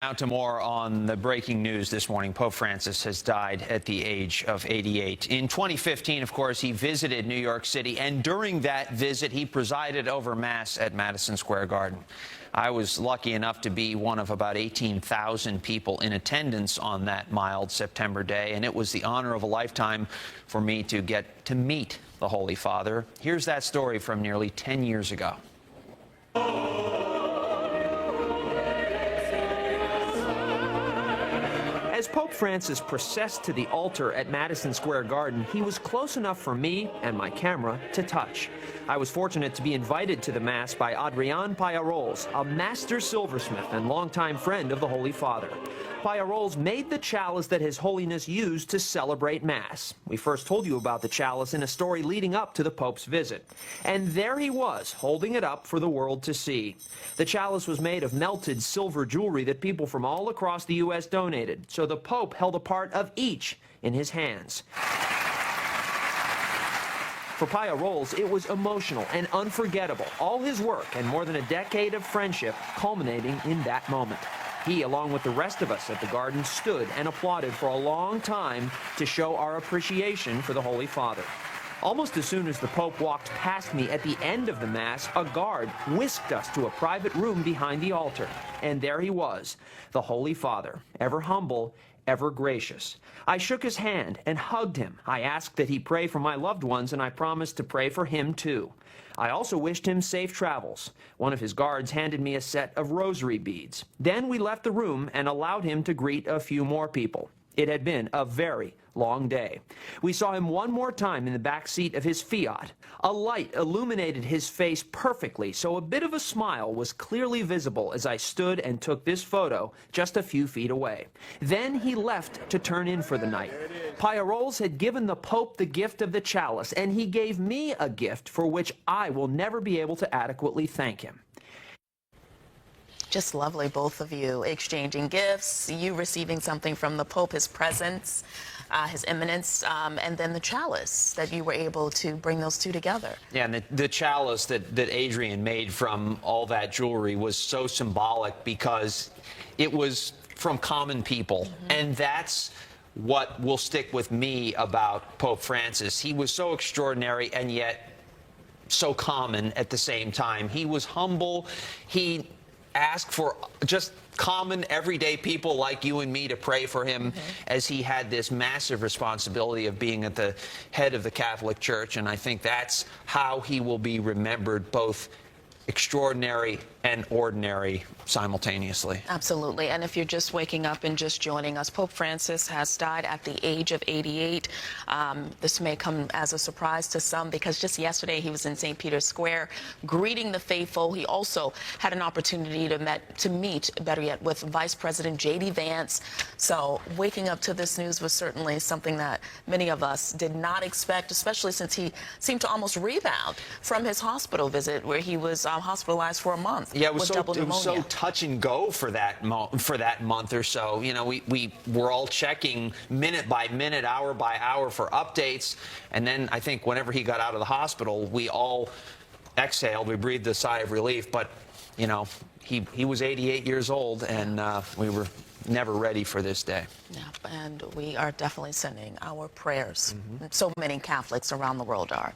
Now to more on the breaking news this morning. Pope Francis has died at the age of 88. In 2015, of course, he visited New York City, and during that visit, he presided over Mass at Madison Square Garden. I was lucky enough to be one of about 18,000 people in attendance on that mild September day, and it was the honor of a lifetime for me to get to meet the Holy Father. Here's that story from nearly 10 years ago. As Pope Francis processed to the altar at Madison Square Garden, he was close enough for me and my camera to touch. I was fortunate to be invited to the Mass by Abril, a master silversmith and longtime friend of the Holy Father. Abril made the chalice that His Holiness used to celebrate Mass. We first told you about the chalice in a story leading up to the Pope's visit. And there he was, holding it up for the world to see. The chalice was made of melted silver jewelry that people from all across the U.S. donated, so the Pope held a part of each in his hands. For Abril, it was emotional and unforgettable. All his work and more than a decade of friendship culminating in that moment. He, along with the rest of us at the garden, stood and applauded for a long time to show our appreciation for the Holy Father. Almost as soon as the Pope walked past me at the end of the Mass, a guard whisked us to a private room behind the altar. And there he was, the Holy Father, ever humble, ever gracious. I shook his hand and hugged him. I asked that he pray for my loved ones, and I promised to pray for him too. I also wished him safe travels. One of his guards handed me a set of rosary beads. Then we left the room and allowed him to greet a few more people. It had been a very long day. We saw him one more time in the back seat of his Fiat. A light illuminated his face perfectly, so a bit of a smile was clearly visible as I stood and took this photo just a few feet away. Then he left to turn in for the night. Abril had given the Pope the gift of the chalice, and he gave me a gift for which I will never be able to adequately thank him. Just lovely, both of you exchanging gifts, you receiving something from the Pope, his presence, his eminence, and then the chalice that you were able to bring those two together. Yeah, and the chalice that Adrian made from all that jewelry was so symbolic because it was from common people, and that's what will stick with me about Pope Francis. He was so extraordinary and yet so common at the same time. He was humble. He asked for just common, everyday people like you and me to pray for him as he had this massive responsibility of being at the head of the Catholic Church. And I think that's how he will be remembered, both extraordinary and ordinary simultaneously. Absolutely. And if you're just waking up and just joining us, Pope Francis has died at the age of 88. This may come as a surprise to some because just yesterday he was in St. Peter's Square greeting the faithful. He also had an opportunity to meet, better yet, with Vice President J.D. Vance. So waking up to this news was certainly something that many of us did not expect, especially since he seemed to almost rebound from his hospital visit where he was hospitalized for a month. Yeah, it was with so touch and go for that month or so. You know, we were all checking minute by minute, hour by hour for updates, and then I think whenever he got out of the hospital, we all exhaled, we breathed a sigh of relief. But you know, he was 88 years old, and we were never ready for this day. Yeah, and we are definitely sending our prayers. So many Catholics around the world are.